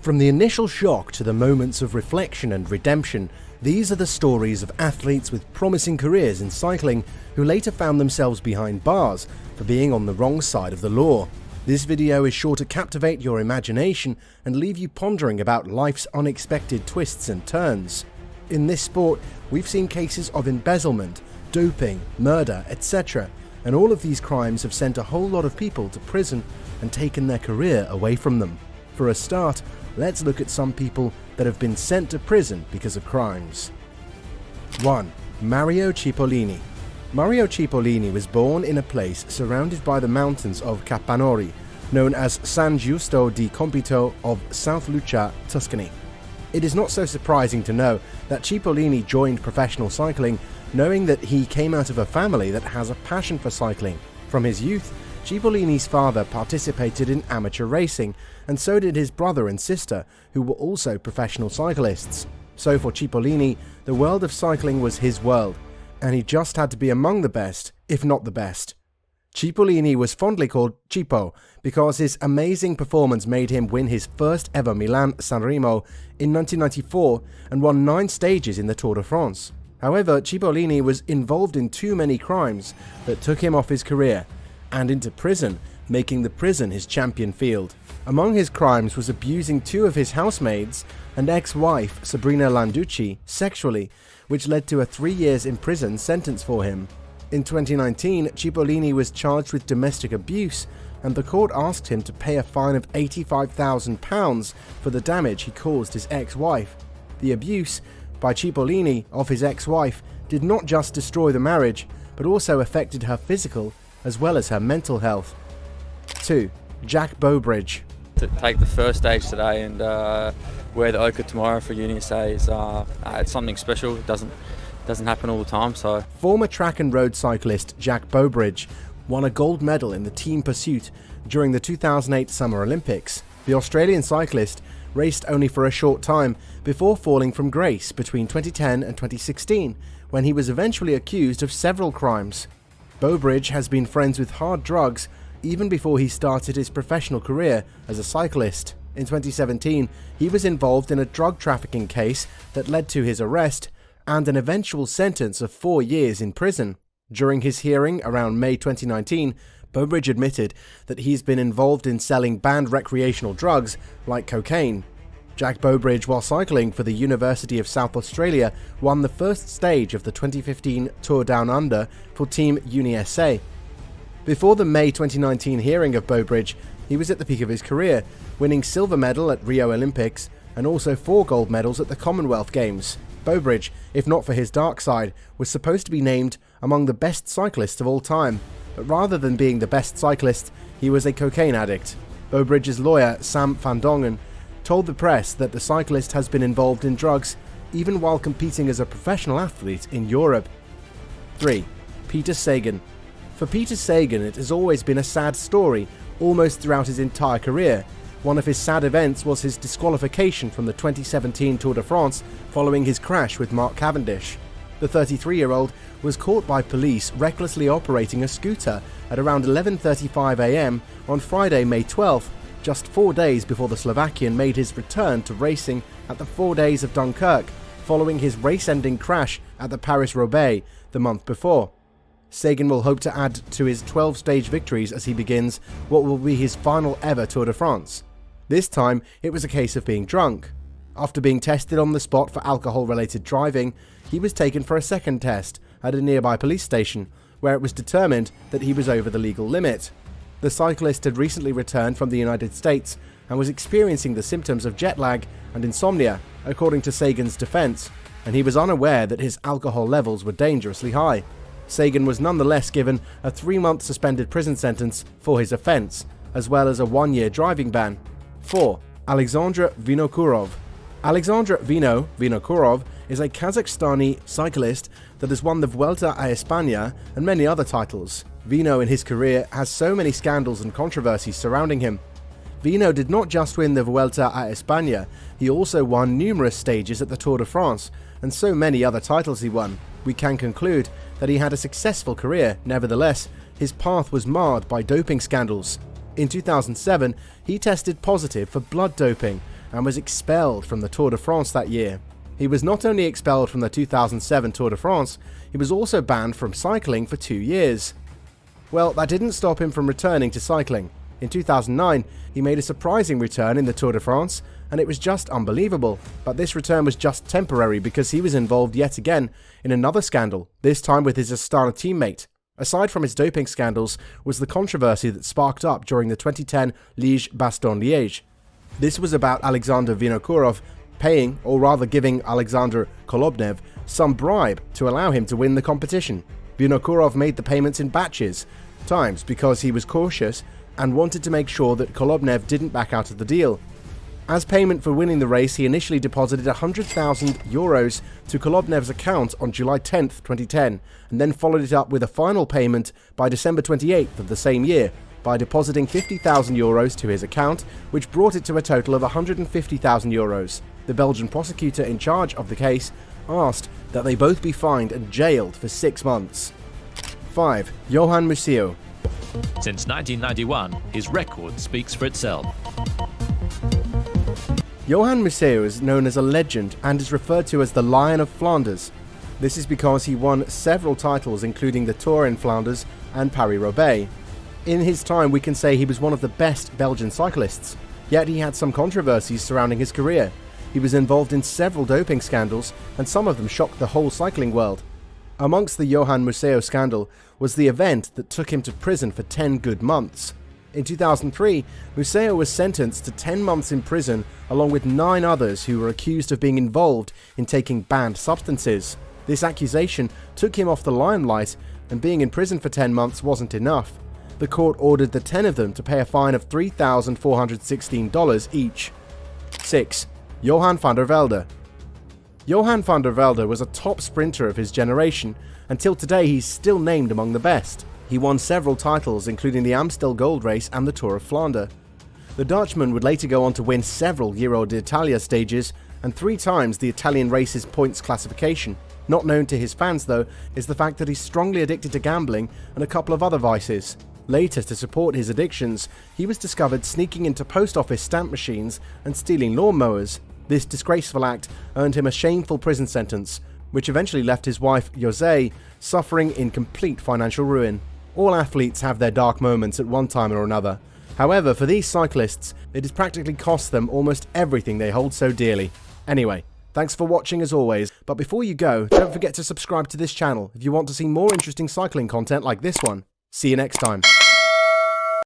From the initial shock to the moments of reflection and redemption, these are the stories of athletes with promising careers in cycling who later found themselves behind bars for being on the wrong side of the law. This video is sure to captivate your imagination and leave you pondering about life's unexpected twists and turns. In this sport, we've seen cases of embezzlement, doping, murder, etc., and all of these crimes have sent a whole lot of people to prison and taken their career away from them. For a start, let's look at some people that have been sent to prison because of crimes. 1. Mario Cipollini. Mario Cipollini was born in a place surrounded by the mountains of Capanori, known as San Giusto di Compito of South Lucca, Tuscany. It is not so surprising to know that Cipollini joined professional cycling knowing that he came out of a family that has a passion for cycling. From his youth, Cipollini's father participated in amateur racing, and so did his brother and sister, who were also professional cyclists. So for Cipollini, the world of cycling was his world, and he just had to be among the best, if not the best. Cipollini was fondly called Cipo because his amazing performance made him win his first ever Milan-San Remo in 1994 and won 9 stages in the Tour de France. However, Cipollini was involved in too many crimes that took him off his career and into prison, making the prison his champion field. Among his crimes was abusing 2 of his housemaids and ex-wife Sabrina Landucci sexually, which led to a 3 years in prison sentence for him. In 2019, Cipollini was charged with domestic abuse, and the court asked him to pay a fine of £85,000 for the damage he caused his ex-wife. The abuse by Cipollini of his ex-wife did not just destroy the marriage, but also affected her physical as well as her mental health. 2. Jack Bobridge. To take the first stage today and wear the ochre tomorrow for UniSA is it's something special. It doesn't happen all the time. So, former track and road cyclist Jack Bobridge won a gold medal in the team pursuit during the 2008 Summer Olympics. The Australian cyclist raced only for a short time before falling from grace between 2010 and 2016, when he was eventually accused of several crimes. Bobridge has been friends with hard drugs even before he started his professional career as a cyclist. In 2017, he was involved in a drug trafficking case that led to his arrest and an eventual sentence of 4 years in prison. During his hearing around May 2019, Bobridge admitted that he's been involved in selling banned recreational drugs like cocaine. Jack Bobridge, while cycling for the University of South Australia, won the first stage of the 2015 Tour Down Under for Team UniSA. Before the May 2019 hearing of Bobridge, he was at the peak of his career, winning silver medal at Rio Olympics and also 4 gold medals at the Commonwealth Games. Bobridge, if not for his dark side, was supposed to be named among the best cyclists of all time, but rather than being the best cyclist, he was a cocaine addict. Bobridge's lawyer, Sam van Dongen, told the press that the cyclist has been involved in drugs even while competing as a professional athlete in Europe. 3. Peter Sagan. For Peter Sagan, it has always been a sad story, almost throughout his entire career. One of his sad events was his disqualification from the 2017 Tour de France following his crash with Mark Cavendish. The 33-year-old was caught by police recklessly operating a scooter at around 11:35 a.m. on Friday, May 12th, just 4 days before the Slovakian made his return to racing at the 4 Days of Dunkirk, following his race-ending crash at the Paris-Roubaix the month before. Sagan will hope to add to his 12-stage victories as he begins what will be his final ever Tour de France. This time, it was a case of being drunk. After being tested on the spot for alcohol-related driving, he was taken for a second test at a nearby police station, where it was determined that he was over the legal limit. The cyclist had recently returned from the United States and was experiencing the symptoms of jet lag and insomnia, according to Sagan's defense, and he was unaware that his alcohol levels were dangerously high. Sagan was nonetheless given a 3-month suspended prison sentence for his offense, as well as a 1-year driving ban. 4. Alexandra Vinokourov. Alexandra Vinokourov is a Kazakhstani cyclist that has won the Vuelta a España and many other titles. Vino in his career has so many scandals and controversies surrounding him. Vino did not just win the Vuelta a España, he also won numerous stages at the Tour de France, and so many other titles he won. We can conclude that he had a successful career. Nevertheless, his path was marred by doping scandals. In 2007, he tested positive for blood doping, and was expelled from the Tour de France that year. He was not only expelled from the 2007 Tour de France, he was also banned from cycling for 2 years. Well, that didn't stop him from returning to cycling. In 2009, he made a surprising return in the Tour de France, and it was just unbelievable. But this return was just temporary because he was involved yet again in another scandal, this time with his Astana teammate. Aside from his doping scandals was the controversy that sparked up during the 2010 Liège-Bastogne-Liège. This was about Alexander Vinokourov paying, or rather giving Alexander Kolobnev some bribe to allow him to win the competition. Vinokourov made the payments in batches, times because he was cautious and wanted to make sure that Kolobnev didn't back out of the deal. As payment for winning the race, he initially deposited €100,000 to Kolobnev's account on July 10, 2010, and then followed it up with a final payment by December 28th of the same year by depositing €50,000 to his account, which brought it to a total of €150,000. The Belgian prosecutor in charge of the case asked that they both be fined and jailed for 6 months. 5. Johan Museeuw. Since 1991, his record speaks for itself. Johan Museeuw is known as a legend and is referred to as the Lion of Flanders. This is because he won several titles including the Tour in Flanders and Paris-Roubaix. In his time we can say he was one of the best Belgian cyclists, yet he had some controversies surrounding his career. He was involved in several doping scandals and some of them shocked the whole cycling world. Amongst the Johan Museeuw scandal was the event that took him to prison for 10 good months. In 2003, Museeuw was sentenced to 10 months in prison along with 9 others who were accused of being involved in taking banned substances. This accusation took him off the limelight, and being in prison for 10 months wasn't enough. The court ordered the 10 of them to pay a fine of $3,416 each. 6. Johan van der Velde. Johan van der Velde was a top sprinter of his generation. Until today, he's still named among the best. He won several titles, including the Amstel Gold Race and the Tour of Flanders. The Dutchman would later go on to win several Giro d'Italia stages and 3 times the Italian race's points classification. Not known to his fans, though, is the fact that he's strongly addicted to gambling and a couple of other vices. Later, to support his addictions, he was discovered sneaking into post office stamp machines and stealing lawnmowers. This disgraceful act earned him a shameful prison sentence, which eventually left his wife, José, suffering in complete financial ruin. All athletes have their dark moments at one time or another. However, for these cyclists, it has practically cost them almost everything they hold so dearly. Anyway, thanks for watching as always, but before you go, don't forget to subscribe to this channel if you want to see more interesting cycling content like this one. See you next time.